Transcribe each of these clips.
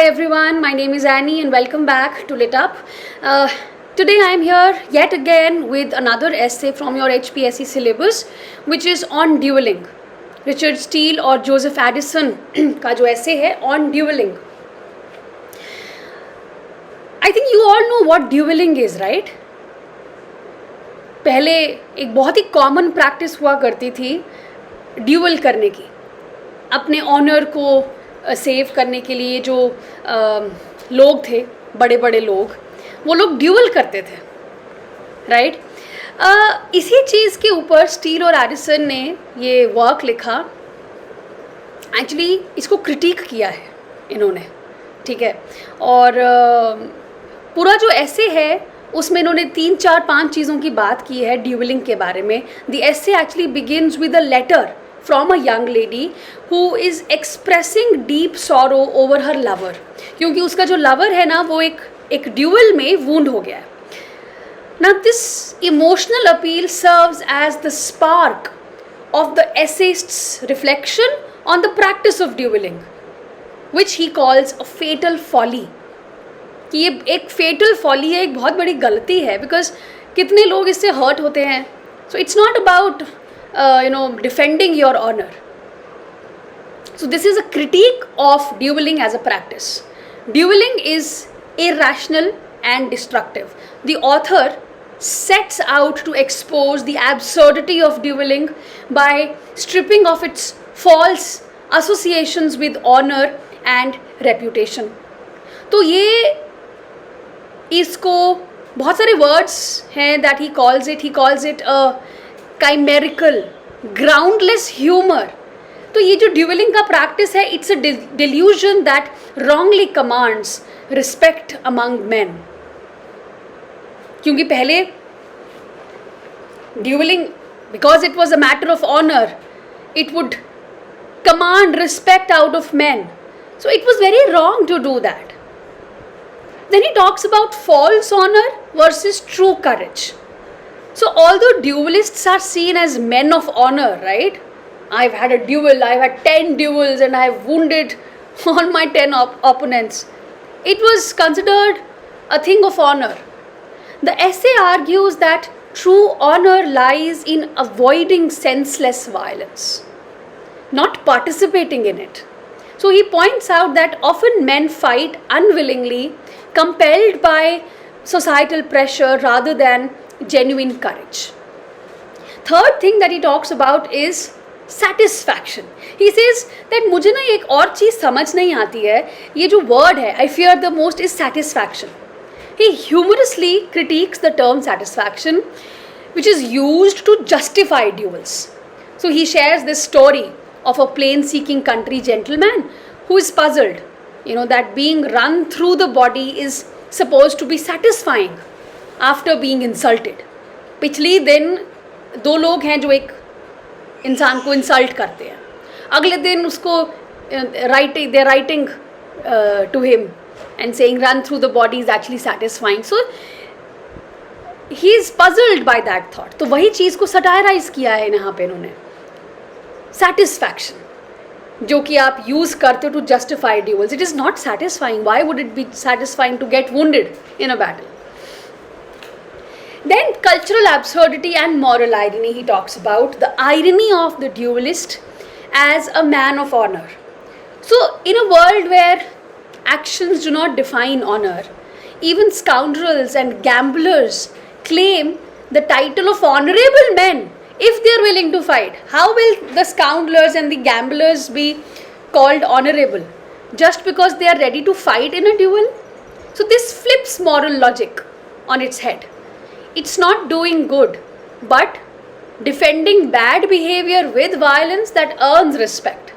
everyone, my name is Annie and welcome back to Lit Up. Today I am here yet again with another essay from your HPSC syllabus which is on dueling. Richard Steele और Joseph Addison का जो essay है on dueling. I think you all know what dueling is, right? पहले एक बहुत ही common practice हुआ करती थी ड्यूअल करने की, अपने ऑनर को सेव करने के लिए जो लोग थे, बड़े बड़े लोग, वो लोग ड्यूअल करते थे, राइट? इसी चीज़ के ऊपर स्टील और एडिसन ने ये वर्क लिखा. एक्चुअली इसको क्रिटिक किया है इन्होंने, ठीक है. और पूरा जो ऐसे है उसमें इन्होंने 3, 4, 5 चीज़ों की बात की है ड्यूअलिंग के बारे में. The essay actually begins with a letter from a young lady who is expressing deep sorrow over her lover, क्योंकि उसका जो lover है ना वो एक duel में wound हो गया है. Now this emotional appeal serves as the spark of the essayist's reflection on the practice of dueling, which he calls a fatal folly. कि ये एक fatal folly है, एक बहुत बड़ी गलती है, because कितने लोग इससे hurt होते हैं. So it's not about defending your honor. So this is a critique of dueling as a practice. Dueling is irrational and destructive. The author sets out to expose the absurdity of dueling by stripping of its false associations with honor and reputation. तो ये इसको बहुत सारे words हैं that he calls it a chimerical, groundless humor. तो ये जो ड्यूअलिंग का प्रैक्टिस है, it's a delusion that wrongly commands respect among men. क्योंकि पहले ड्यूअलिंग, because it was a matter of honor, it would command respect out of men. So it was very wrong to do that. Then he talks about false honor versus true courage. So although duelists are seen as men of honor, right? I've had a duel, I've had 10 duels and I've wounded all my 10 opponents. It was considered a thing of honor. The essay argues that true honor lies in avoiding senseless violence, not participating in it. So he points out that often men fight unwillingly, compelled by societal pressure rather than genuine courage. Third thing that he talks about is satisfaction. He says that मुझे ना एक और चीज़ समझ नहीं आती है, ये जो word है, I fear the most, is satisfaction. He humorously critiques the term satisfaction, which is used to justify duels. So he shares this story of a plain-seeking country gentleman who is puzzled, that being run through the body is supposed to be satisfying after being insulted. पिछले दिन 2 लोग हैं जो एक इंसान को insult करते हैं, अगले दिन उसको they writing to him and saying run through the body is actually satisfying. So he is puzzled by that thought. तो वही चीज़ को सटायराइज किया है यहाँ पे इन्होंने, सेटिस्फैक्शन, जो कि आप यूज़ करते हो to justify duels. It is not satisfying. Why would it be satisfying to get wounded in a battle? Then cultural absurdity and moral irony. He talks about the irony of the duelist as a man of honor. So in a world where actions do not define honor, even scoundrels and gamblers claim the title of honorable men if they are willing to fight. How will the scoundrels and the gamblers be called honorable just because they are ready to fight in a duel? So this flips moral logic on its head. It's not doing good, but defending bad behavior with violence that earns respect.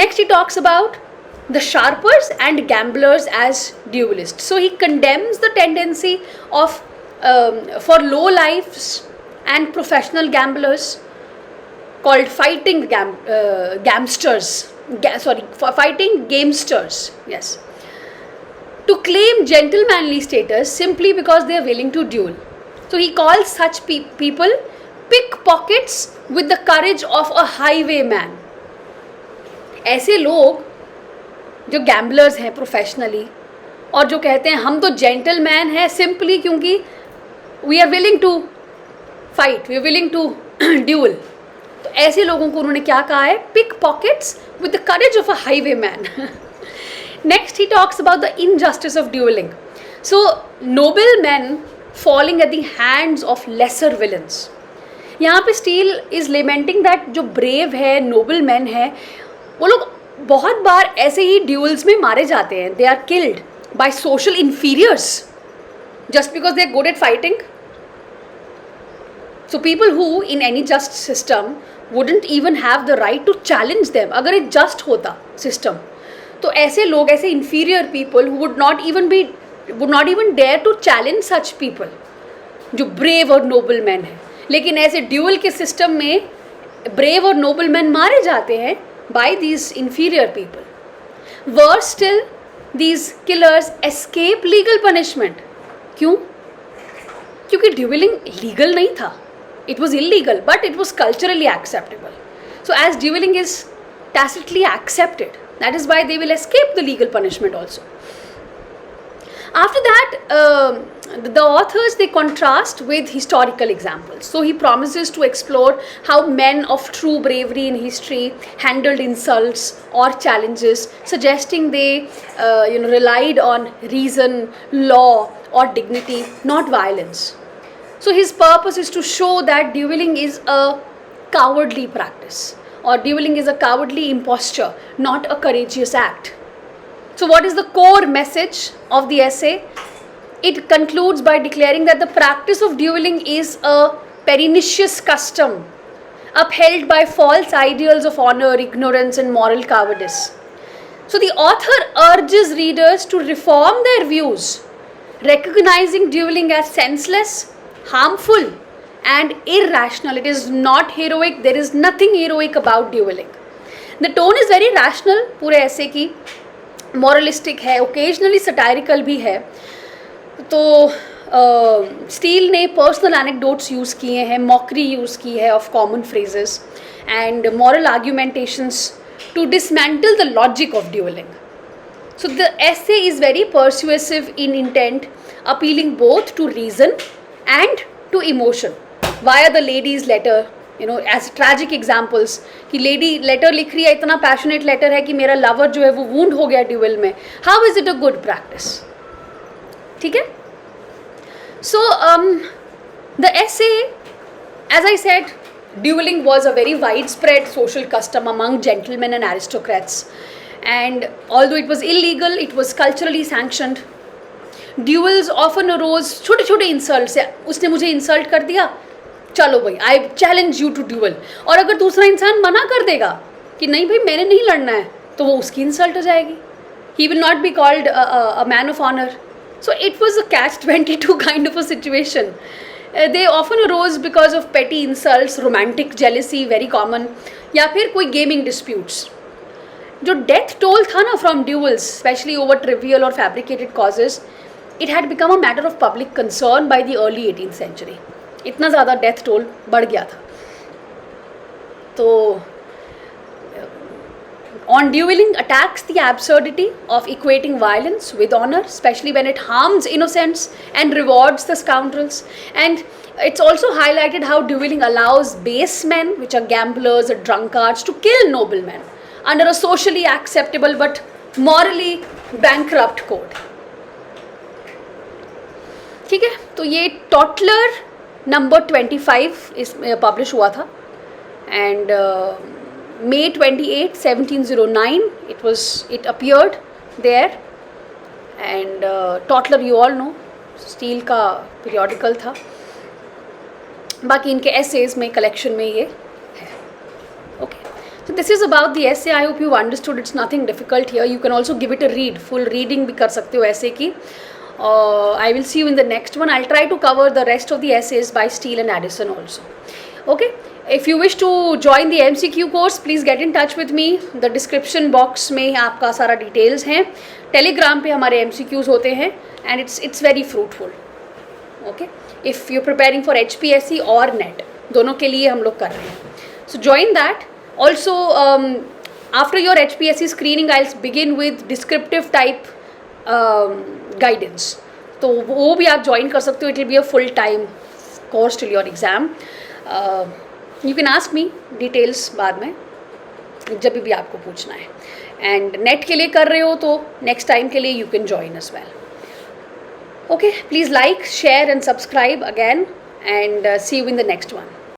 Next, he talks about the sharpers and gamblers as duelists. So he condemns the tendency of for low lives and professional gamblers called fighting gamesters. Yes. To claim gentlemanly status simply because they are willing to duel. So he calls such people pickpockets with the courage of a highwayman. ऐसे लोग जो gamblers हैं professionally, और जो कहते हैं हम तो जेंटलमैन हैं सिंपली क्योंकि we are willing to fight, we are willing to duel. तो ऐसे लोगों को उन्होंने क्या कहा है, pick pockets with the courage of a highway man. Next he talks about the injustice of duelling. So noble man falling at the hands of lesser villains. यहाँ पे स्टील इज लेमेंटिंग दैट जो brave है, noble man है, वो लोग बहुत बार ऐसे ही duels में मारे जाते हैं। They are killed by social inferiors just because they are good at fighting. So people who in any just system wouldn't even have the right to challenge them, अगर ये just होता system, तो ऐसे लोग, ऐसे inferior people who would not even dare to challenge such people, जो brave और noble men हैं। लेकिन ऐसे duel के system में brave और noble men मारे जाते हैं by these inferior people. Worse still, these killers escape legal punishment. क्यों? क्योंकि dueling legal नहीं था. It was illegal, but it was culturally acceptable. So as dueling is tacitly accepted, that is why they will escape the legal punishment also. After that, the authors, they contrast with historical examples. So he promises to explore how men of true bravery in history handled insults or challenges, suggesting they relied on reason, law or dignity, not violence. So his purpose is to show that dueling is a cowardly practice, or dueling is a cowardly imposture, not a courageous act. So what is the core message of the essay? It concludes by declaring that the practice of dueling is a pernicious custom upheld by false ideals of honor, ignorance and moral cowardice. So the author urges readers to reform their views, recognizing dueling as senseless, harmful and irrational. It is not heroic. There is nothing heroic about dueling. The tone is very rational. पूरे ऐसे की moralistic है, occasionally satirical भी है. तो steel ने personal anecdotes use किए हैं, मॉकरी यूज़ की है of common phrases and moral argumentations to dismantle the logic of duelling. So the essay is very persuasive in intent, appealing both to reason and to emotion via the lady's letter, as tragic examples कि lady letter लिख रही है, इतना passionate letter है कि मेरा lover जो है वो wound हो गया duel में. How is it a good practice? ठीक है. So the essay, as I said, dueling was a very widespread social custom among gentlemen and aristocrats, and although it was illegal, it was culturally sanctioned. Duels often arose, छोटे छोटे insult से, उसने मुझे insult कर दिया, चलो भाई I challenge you to duel. और अगर दूसरा इंसान मना कर देगा कि नहीं भाई मैंने नहीं लड़ना है, तो वो उसकी इंसल्ट हो जाएगी. He will not be called a man of honour. So it was a catch-22 kind of a situation. They often arose because of petty insults, romantic jealousy very common, या फिर कोई गेमिंग डिस्प्यूट्स. जो death toll था ना from duels, specially over trivial और fabricated causes, it had become a matter of public concern by the early 18th century. इतना ज़्यादा death toll बढ़ गया था. तो on dueling attacks the absurdity of equating violence with honor, especially when it harms innocents and rewards the scoundrels. And it's also highlighted how dueling allows base men, which are gamblers or drunkards, to kill noble men under a socially acceptable but morally bankrupt code. ठीक है. तो ये टॉटलर number 25 इस publish हुआ था, and May 28, 1709 it appeared there. And टॉटलर you all know, steel का periodical था. बाकी इनके एसेज में, कलेक्शन में ये है. Okay, so this is about the essay. I hope you've understood. It's nothing difficult here. You can also give it a read. Full reading भी कर सकते हो ऐसे की. I will see you in the next one. I'll try to cover the rest of the essays by Steele and Addison also. Okay. If you wish to join the MCQ course, please get in touch with me. The description box में आपका सारा details हैं. Telegram पे हमारे MCQs होते हैं, and it's very fruitful. Okay. If you're preparing for HPSC or NET, दोनों के लिए हम लोग कर रहे हैं. So join that. Also, after your HPSC screening I begin with descriptive type guidance, तो वो भी आप ज्वाइन कर सकते हो. It will be a full time course till your exam. You can ask me details बाद में जब भी आपको पूछना है. एंड नेट के लिए कर रहे हो तो नेक्स्ट टाइम के लिए you can join as well. Okay, please like, share and subscribe again, and see you in the next one.